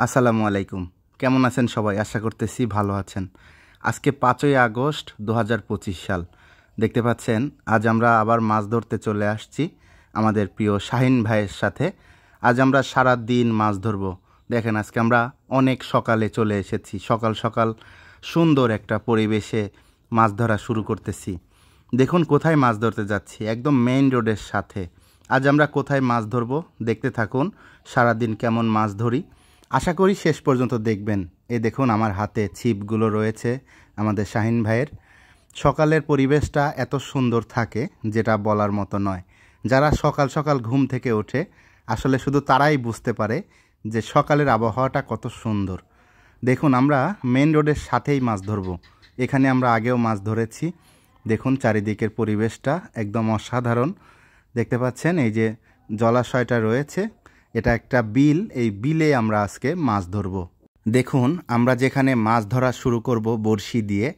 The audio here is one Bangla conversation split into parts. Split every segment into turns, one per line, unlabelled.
আসসালামু আলাইকুম। কেমন আছেন সবাই? আশা করতেছি ভালো আছেন। আজকে 5ই আগস্ট 2025 সাল। দেখতে পাচ্ছেন আজ আমরা আবার মাছ ধরতে চলে আসছি আমাদের প্রিয় শাহিন ভাইয়ের সাথে। আজ আমরা সারা দিন মাছ ধরব। দেখেন আজকে আমরা অনেক সকালে চলে এসেছি। সকাল সকাল সুন্দর একটা পরিবেশে মাছ ধরা শুরু করতেছি। দেখুন কোথায় মাছ ধরতে যাচ্ছি, একদম মেইন রোডের সাথে। আজ আমরা কোথায় মাছ ধরব দেখতে থাকুন। সারাদিন কেমন মাছ ধরি আশা করি শেষ পর্যন্ত দেখবেন। এই দেখুন আমার হাতে ছিপগুলো রয়েছে আমাদের শাহিন ভাইয়ের। সকালের পরিবেশটা এত সুন্দর থাকে যেটা বলার মতো নয়। যারা সকাল সকাল ঘুম থেকে ওঠে আসলে শুধু তারাই বুঝতে পারে যে সকালের আবহাওয়াটা কত সুন্দর। দেখুন আমরা মেন রোডের সাথেই মাছ ধরব। এখানে আমরা আগেও মাছ ধরেছি। দেখুন চারিদিকের পরিবেশটা একদম অসাধারণ। দেখতে পাচ্ছেন এই যে জলাশয়টা রয়েছে, এটা একটা বিল। এই বিলে আমরা আজকে মাছ ধরব। দেখুন আমরা যেখানে মাছ ধরা শুরু করব বড়শি দিয়ে,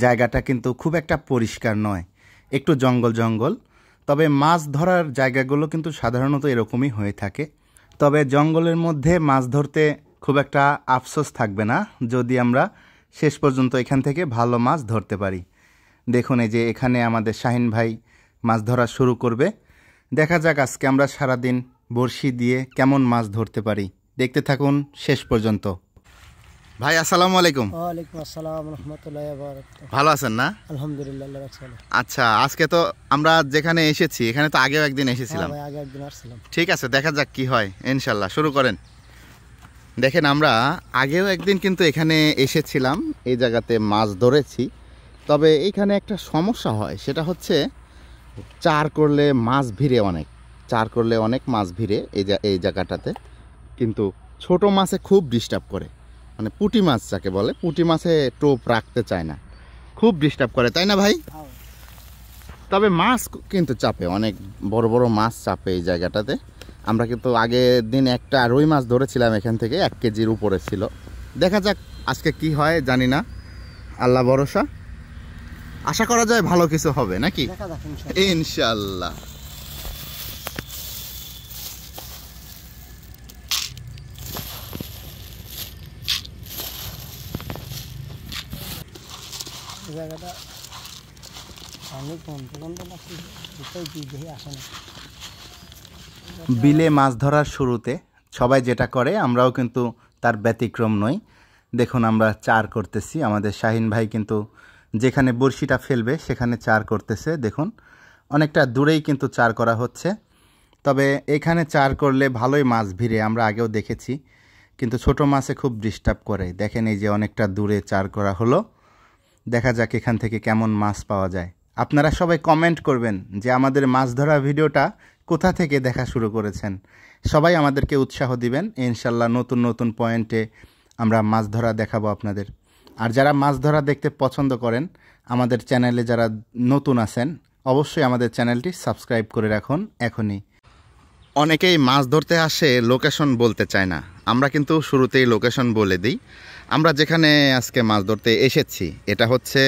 জায়গাটা কিন্তু খুব একটা পরিষ্কার নয়, একটু জঙ্গল জঙ্গল। তবে মাছ ধরার জায়গাগুলো কিন্তু সাধারণত এরকমই হয়ে থাকে। তবে জঙ্গলের মধ্যে মাছ ধরতে খুব একটা আফসোস থাকবে না যদি আমরা শেষ পর্যন্ত এখান থেকে ভালো মাছ ধরতে পারি। দেখুন এই যে এখানে আমাদের শাহিন ভাই মাছ ধরা শুরু করবে। দেখা যাক আজকে আমরা সারাদিন বড়শি দিয়ে কেমন মাছ ধরতে পারি। দেখতে থাকুন শেষ পর্যন্ত। ভাই আসসালামু আলাইকুম।
ওয়ালাইকুম আসসালাম রাহমাতুল্লাহি ওয়া বারাকাতুহু।
ভালো আছেন না?
আলহামদুলিল্লাহ, আল্লাহ রাখছেন।
আচ্ছা, আজকে তো আমরা যেখানে এসেছি এখানে তো আগেও একদিন এসেছিলাম।
ভাই আগে একদিন আসছিলাম।
ঠিক আছে, দেখা যাক কি হয়। ইনশাল্লাহ শুরু করেন। দেখেন আমরা আগেও একদিন কিন্তু এখানে এসেছিলাম, এই জায়গাতে মাছ ধরেছি। তবে এইখানে একটা সমস্যা হয়, সেটা হচ্ছে চার করলে মাছ ভিড়ে অনেক। চার করলে অনেক মাছ ভিড়ে এই জায়গাটাতে। কিন্তু ছোট মাছে খুব ডিস্টার্ব করে, মানে পুঁটি মাছ যাকে বলে, পুঁটি মাছে টোপ রাখতে চায় না, খুব ডিস্টার্ব করে, তাই না ভাই? তবে মাছ কিন্তু চাপে, অনেক বড় বড় মাছ চাপে এই জায়গাটাতে। আমরা কিন্তু আগের দিন একটা রুই মাছ ধরেছিলাম এখান থেকে, 1 কেজির উপরে ছিল। দেখা যাক আজকে কি হয় জানি না, আল্লাহ ভরসা। আশা করা যায় ভালো কিছু হবে নাকি? ইনশাল্লাহ। বিলে মাছ ধরার শুরুতে সবাই যেটা করে আমরাও কিন্তু তার ব্যতিক্রম নই। দেখুন আমরা চার করতেছি। আমাদের শাহিন ভাই কিন্তু যেখানে বড়শিটা ফেলবে সেখানে চার করতেছে। দেখুন অনেকটা দূরেই কিন্তু চার করা হচ্ছে। তবে এখানে চার করলে ভালোই মাছ ভিড়ে, আমরা আগেও দেখেছি। কিন্তু ছোট মাছে খুব ডিস্টার্ব করে। দেখেন এই যে অনেকটা দূরে চার করা হলো। দেখা যাক এখান থেকে কেমন মাছ পাওয়া যায়। আপনারা সবাই কমেন্ট করবেন যে আমাদের মাছ ধরা ভিডিওটা কোথা থেকে দেখা শুরু করেছেন। সবাই আমাদেরকে উৎসাহ দিবেন। ইনশাল্লাহ নতুন নতুন পয়েন্টে আমরা মাছ ধরা দেখাবো আপনাদের। আর যারা মাছ ধরা দেখতে পছন্দ করেন, আমাদের চ্যানেলে যারা নতুন আছেন অবশ্যই আমাদের চ্যানেলটি সাবস্ক্রাইব করে রাখুন এখনই। অনেকেই মাছ ধরতে আসে লোকেশন বলতে চায় না, আমরা কিন্তু শুরুতেই লোকেশন বলে দিই। আমরা যেখানে আজকে মাছ ধরতে এসেছি এটা হচ্ছে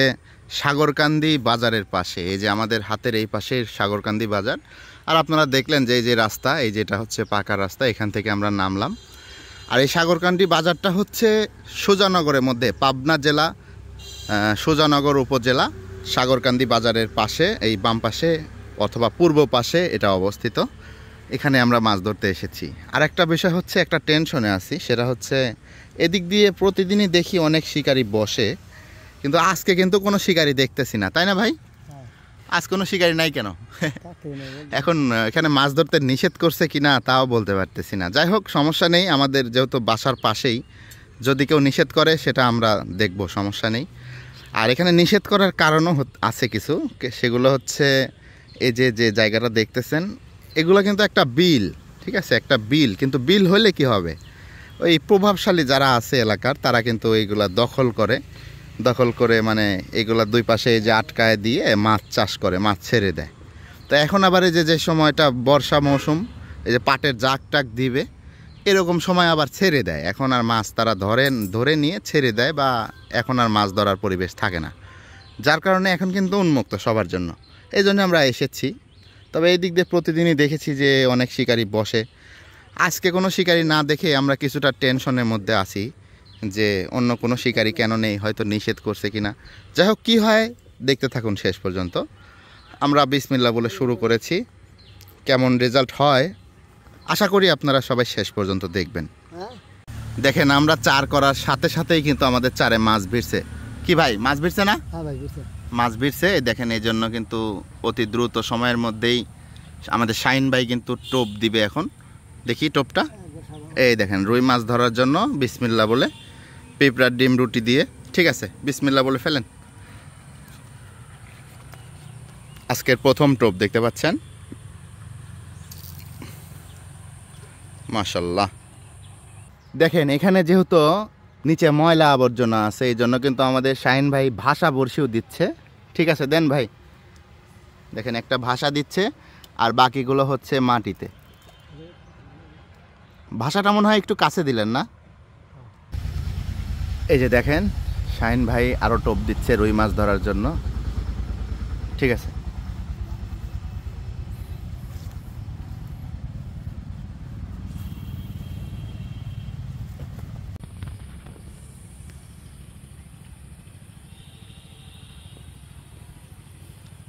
সাগরকান্দি বাজারের পাশে। এই যে আমাদের হাতের এই পাশে সাগরকান্দি বাজার। আর আপনারা দেখলেন যে এই যে রাস্তা, এই যেটা হচ্ছে পাকা রাস্তা, এখান থেকে আমরা নামলাম। আর এই সাগরকান্দি বাজারটা হচ্ছে সুজানগরের মধ্যে, পাবনা জেলা সুজানগর উপজেলা, সাগরকান্দি বাজারের পাশে, এই বাম পাশে অথবা পূর্ব পাশে এটা অবস্থিত। এখানে আমরা মাছ ধরতে এসেছি। আর একটা বিষয় হচ্ছে, একটা টেনশনে আছি, সেটা হচ্ছে এদিক দিয়ে প্রতিদিনই দেখি অনেক শিকারি বসে, কিন্তু আজকে কিন্তু কোনো শিকারি দেখতেছি না, তাই না ভাই? আজ কোনো শিকারি নাই কেন? এখন এখানে মাছ ধরতে নিষেধ করছে কিনা তাও বলতে পারতেছি না। যাই হোক সমস্যা নেই, আমাদের যেহেতু বাসার পাশেই, যদি কেউ নিষেধ করে সেটা আমরা দেখব, সমস্যা নেই। আর এখানে নিষেধ করার কারণও আছে কিছু, সেগুলো হচ্ছে এই যে যে জায়গাটা দেখতেছেন এগুলো কিন্তু একটা বিল, ঠিক আছে, একটা বিল। কিন্তু বিল হলে কি হবে, ওই প্রভাবশালী যারা আছে এলাকার তারা কিন্তু এইগুলা দখল করে মানে এইগুলা দুই পাশে এই যে আটকায় দিয়ে মাছ চাষ করে, মাছ ছেড়ে দেয়। তো এখন আবার এই যে সময়টা বর্ষা মৌসুম, এই যে পাটের জাক টাক দিবে, এরকম সময় আবার ছেড়ে দেয়। এখন আর মাছ তারা ধরে নিয়ে ছেড়ে দেয়, বা এখন আর মাছ ধরার পরিবেশ থাকে না, যার কারণে এখন কিন্তু উন্মুক্ত সবার জন্য। এই জন্য আমরা এসেছি। তবে এই দিক দিয়ে প্রতিদিনই দেখেছি যে অনেক শিকারি বসে। আজকে কোনো শিকারি না দেখে আমরা কিছুটা টেনশনের মধ্যে আছি যে অন্য কোনো শিকারি কেন নেই, হয়তো নিষেধ করছে কিনা। যাই হোক, কী হয় দেখতে থাকুন শেষ পর্যন্ত। আমরা বিসমিল্লাহ বলে শুরু করেছি, কেমন রেজাল্ট হয় আশা করি আপনারা সবাই শেষ পর্যন্ত দেখবেন। দেখেন আমরা চার করার সাথে সাথেই কিন্তু আমাদের চারে মাছ ভিড়ছে। কি ভাই, মাছ ভিড়ছে না?
হ্যাঁ ভাই, বুঝতে
মাছ ভিড়ছে। দেখেন এই জন্য কিন্তু অতি দ্রুত সময়ের মধ্যেই আমাদের শাহিন ভাই কিন্তু টোপ দিবে। এখন দেখি টোপটা। এই দেখেন রুই মাছ ধরার জন্য বিসমিল্লাহ বলে পিঁপড়ার ডিম রুটি দিয়ে, ঠিক আছে বিসমিল্লাহ বলে ফেলেন। আজকের প্রথম টোপ দেখতে পাচ্ছেন, মাশাল্লাহ। দেখেন এখানে যেহেতু নিচে ময়লা আবর্জনা আছে, এই জন্য কিন্তু আমাদের শাহিন ভাই ভাষা বড়শিও দিচ্ছে। ঠিক আছে দেন ভাই। দেখেন একটা ভাষা দিচ্ছে আর বাকিগুলো হচ্ছে মাটিতে। ভাষাটা মনে হয় একটু কাছে দিলেন না? এই যে দেখেন শাহিন ভাই আরও টোপ দিচ্ছে রুই মাছ ধরার জন্য। ঠিক আছে,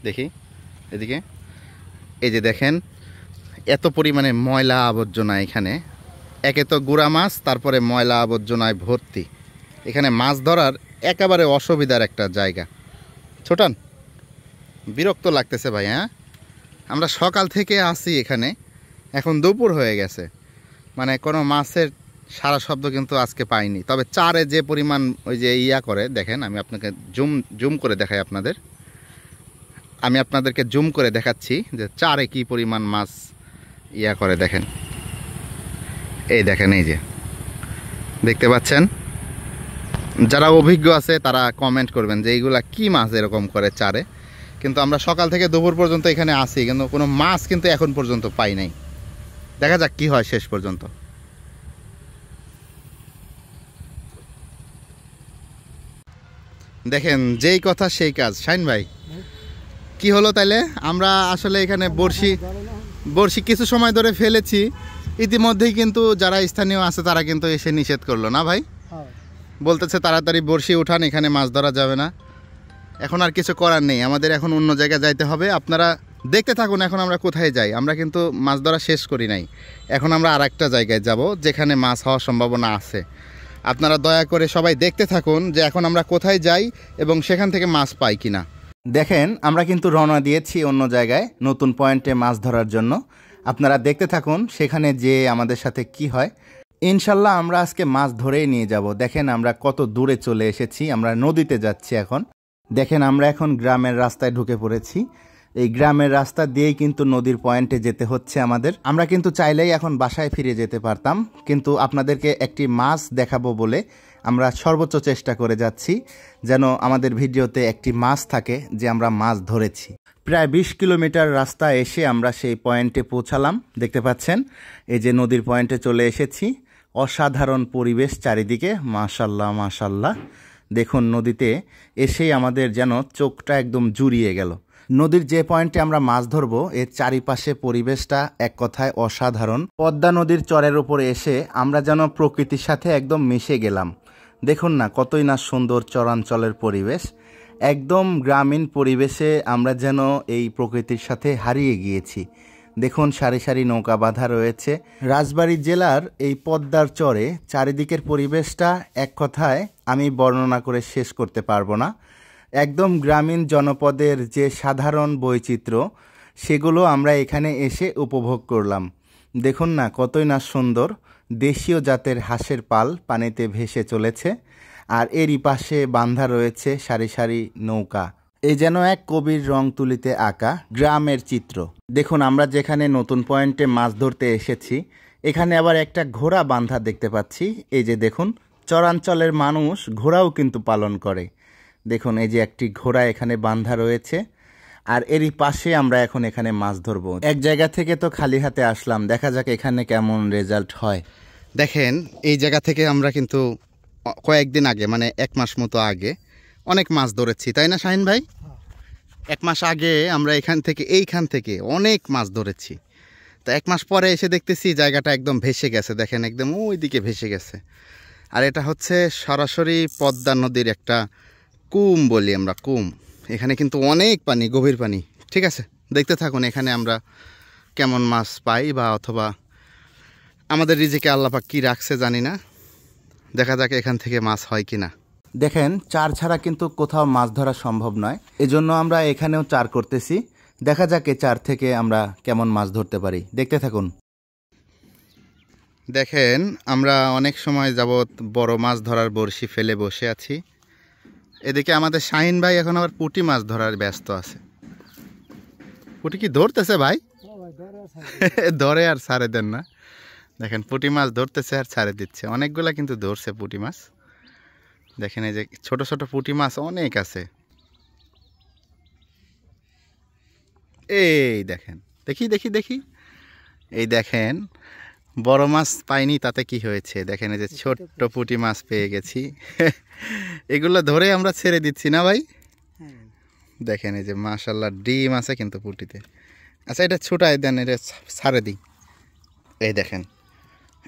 দেখি এদিকে। এই যে দেখেন এত পরিমাণে ময়লা আবর্জনা এখানে, একে তো গুড়া মাছ, তারপরে ময়লা আবর্জনায় ভর্তি। এখানে মাছ ধরার একেবারে অসুবিধার একটা জায়গা। ছোটান, বিরক্ত লাগতেছে ভাই। হ্যাঁ, আমরা সকাল থেকে আসি এখানে, এখন দুপুর হয়ে গেছে, মানে কোনো মাছের সারা শব্দ কিন্তু আজকে পাইনি। তবে চারে যে পরিমাণ ওই যে ইয়া করে, দেখেন আমি আপনাকে জুম করে দেখাই আপনাদের। আমি আপনাদেরকে জুম করে দেখাচ্ছি যে চারে কি পরিমাণ মাছ ইয়া করে। দেখেন এই দেখেন, এই যে দেখতে পাচ্ছেন। যারা অভিজ্ঞ আছে তারা কমেন্ট করবেন যে এইগুলা কি মাছ এরকম করে চারে। কিন্তু আমরা সকাল থেকে দুপুর পর্যন্ত এখানে আসি, কিন্তু কোনো মাছ কিন্তু এখন পর্যন্ত পাই নাই। দেখা যাক কি হয় শেষ পর্যন্ত। দেখেন যেই কথা সেই কাজ। শাহিন ভাই কি হলো তাইলে? আমরা আসলে এখানে বড়শি কিছু সময় ধরে ফেলেছি, ইতিমধ্যেই কিন্তু যারা স্থানীয় আছে তারা কিন্তু এসে নিষেধ করলো না ভাই, বলতেছে তাড়াতাড়ি বড়শি উঠান, এখানে মাছ ধরা যাবে না। এখন আর কিছু করার নেই, আমাদের এখন অন্য জায়গায় যাইতে হবে। আপনারা দেখতে থাকুন এখন আমরা কোথায় যাই। আমরা কিন্তু মাছ ধরা শেষ করি নাই, এখন আমরা আর একটা জায়গায় যাব যেখানে মাছ হওয়ার সম্ভাবনা আছে। আপনারা দয়া করে সবাই দেখতে থাকুন যে এখন আমরা কোথায় যাই এবং সেখান থেকে মাছ পাই কিনা। দেখেন আমরা কিন্তু রওনা দিয়েছি অন্য জায়গায় নতুন পয়েন্টে মাছ ধরার জন্য। আপনারা দেখতে থাকুন সেখানে যে আমাদের সাথে কি হয়। ইনশাল্লাহ আমরা আজকে মাছ ধরেই নিয়ে যাব। দেখেন আমরা কত দূরে চলে এসেছি, আমরা নদীতে যাচ্ছি এখন। দেখেন আমরা এখন গ্রামের রাস্তায় ঢুকে পড়েছি। এই গ্রামের রাস্তা দিয়েই কিন্তু নদীর পয়েন্টে যেতে হচ্ছে আমাদের। আমরা কিন্তু চাইলেই এখন বাসায় ফিরে যেতে পারতাম, কিন্তু আপনাদেরকে একটি মাছ দেখাবো বলে আমরা সর্বোচ্চ চেষ্টা করে যাচ্ছি যেন আমাদের ভিডিওতে একটি মাছ থাকে যে আমরা মাছ ধরেছি। প্রায় 20 কিলোমিটার রাস্তা এসে আমরা সেই পয়েন্টে পৌঁছালাম। দেখতে পাচ্ছেন এই যে নদীর পয়েন্টে চলে এসেছি। অসাধারণ পরিবেশ চারিদিকে, মাশাল্লাহ মাশাল্লাহ। দেখুন নদীতে এসেই আমাদের যেন চোখটা একদম জুড়িয়ে গেল। নদীর যে পয়েন্টে আমরা মাছ ধরবো এর চারিপাশে পরিবেশটা এক কথায় অসাধারণ। পদ্মা নদীর চরের উপরে এসে আমরা যেন প্রকৃতির সাথে একদম মিশে গেলাম। দেখুন না কতই না সুন্দর চরাঞ্চলের পরিবেশ, একদম গ্রামীণ পরিবেশে আমরা যেন এই প্রকৃতির সাথে হারিয়ে গিয়েছি। দেখুন সারি সারি নৌকা বাঁধা রয়েছে। রাজবাড়ী জেলার এই পদ্মার চরে চারিদিকের পরিবেশটা এক কথায় আমি বর্ণনা করে শেষ করতে পারবো না। একদম গ্রামীণ জনপদের যে সাধারণ বৈচিত্র্য সেগুলো আমরা এখানে এসে উপভোগ করলাম। দেখুন না কতই না সুন্দর দেশীয় জাতের হাঁসের পাল পানিতে ভেসে চলেছে, আর এরই পাশে বাঁধা রয়েছে সারি সারি নৌকা। এই যেন এক কবির রং তুলিতে আঁকা গ্রামের চিত্র। দেখুন আমরা যেখানে নতুন পয়েন্টে মাছ ধরতে এসেছি এখানে আবার একটা ঘোড়া বাঁধা দেখতে পাচ্ছি। এই যে দেখুন চরাঞ্চলের মানুষ ঘোড়াও কিন্তু পালন করে। দেখুন এই যে একটি ঘোড়া এখানে বাঁধা রয়েছে, আর এরই পাশে আমরা এখন এখানে মাছ ধরবো। এক জায়গা থেকে তো খালি হাতে আসলাম, দেখা যাক এখানে কেমন রেজাল্ট হয়। দেখেন এই জায়গা থেকে আমরা কিন্তু কয়েকদিন আগে মানে 1 মাস মতো আগে অনেক মাছ ধরেছি, তাই না শাহিন ভাই? 1 মাস আগে আমরা এইখান থেকে অনেক মাছ ধরেছি। তো 1 মাস পরে এসে দেখতেছি জায়গাটা একদম ভেসে গেছে, দেখেন একদম ওই দিকে ভেসে গেছে। আর এটা হচ্ছে সরাসরি পদ্মা নদীর একটা কুম বলি আমরা, কুম। এখানে কিন্তু অনেক পানি, গভীর পানি। ঠিক আছে, দেখতে থাকুন এখানে আমরা কেমন মাছ পাই, বা অথবা আমাদের রিজিকে আল্লাহ পাক কী রাখছে জানি না, দেখা যাক এখান থেকে মাছ হয় কি না। দেখেন, চার ছাড়া কিন্তু কোথাও মাছ ধরা সম্ভব নয়, এজন্য আমরা এখানেও চার করতেছি। দেখা যাক এই চার থেকে আমরা কেমন মাছ ধরতে পারি, দেখতে থাকুন। দেখেন, আমরা অনেক সময় যাবৎ বড় মাছ ধরার বড়শি ফেলে বসে আছি। এদিকে আমাদের শাহিন ভাই এখন আবার পুঁটি মাছ ধরার ব্যস্ত আছে। পুঁটি কি ধরতেছে ভাই? ধরে আর ছাড়ে দেন না। দেখেন, পুঁটি মাছ ধরতেছে আর ছাড়ে দিচ্ছে। অনেকগুলা কিন্তু ধরছে পুঁটি মাছ। দেখেন, এই যে ছোট ছোট পুঁটি মাছ অনেক আছে। এই দেখেন, দেখি দেখি দেখি, এই দেখেন বড় মাছ পাইনি, তাতে কি হয়েছে দেখেন, এই যে ছোট্ট পুঁটি মাছ পেয়ে গেছি। এগুলো ধরে আমরা ছেড়ে দিচ্ছি না ভাই? দেখেন, এই যে মাশাল্লাহ ডিম আছে কিন্তু পুঁটিতে। আচ্ছা, এটা ছুটাই দেন, এটা ছাড়ে দিই। এই দেখেন,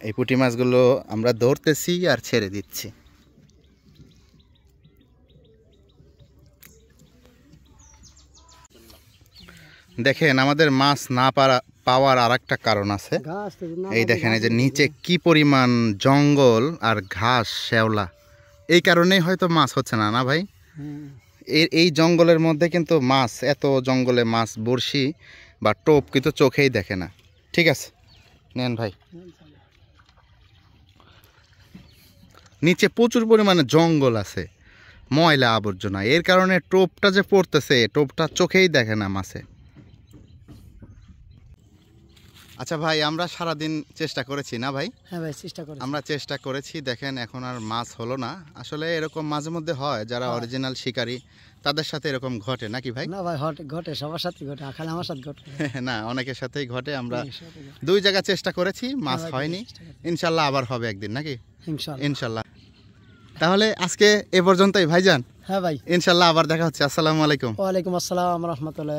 এই পুঁটি মাছগুলো আমরা ধরতেছি আর ছেড়ে দিচ্ছি। দেখেন, আমাদের মাছ না পাওয়ার আর একটা কারণ আছে। এই দেখেন, এই যে নিচে কি পরিমাণ জঙ্গল আর ঘাস, শ্যাওলা, এই কারণেই হয়তো মাছ হচ্ছে না, না ভাই? এই জঙ্গলের মধ্যে কিন্তু মাছ, এত জঙ্গলে মাছ বড়শি বা টোপ কিন্তু চোখেই দেখে না। ঠিক আছে, নেন ভাই। নিচে প্রচুর পরিমাণে জঙ্গল আছে, ময়লা আবর্জনা, এর কারণে টোপটা যে পড়তেছে, টোপটা চোখেই দেখে না মাছে। আচ্ছা ভাই, আমরা সারাদিন চেষ্টা করেছি না ভাই?
হ্যাঁ ভাই, চেষ্টা করেছি।
আমরা চেষ্টা করেছি, দেখেন এখন আর মাছ হলো না। আসলে এরকম মাঝে মধ্যে হয়, যারা অরিজিনাল শিকারী তাদের সাথে এরকম ঘটে নাকি ভাই?
না ভাই, ঘটে, সবার সাথে ঘটে, খালি আমার সাথে ঘটে
না, অনেকের সাথেই ঘটে। আমরা 2 জায়গা চেষ্টা করেছি, মাছ হয়নি। ইনশাল্লাহ আবার হবে একদিন, নাকি? ইনশাল্লাহ। তাহলে আজকে এ পর্যন্তই ভাইজান।
হ্যাঁ ভাই,
ইনশাল্লাহ আবার দেখা হচ্ছে। আসসালামু আলাইকুম।
ওয়ালাইকুম আসসালাম রহমতুল্লাহ।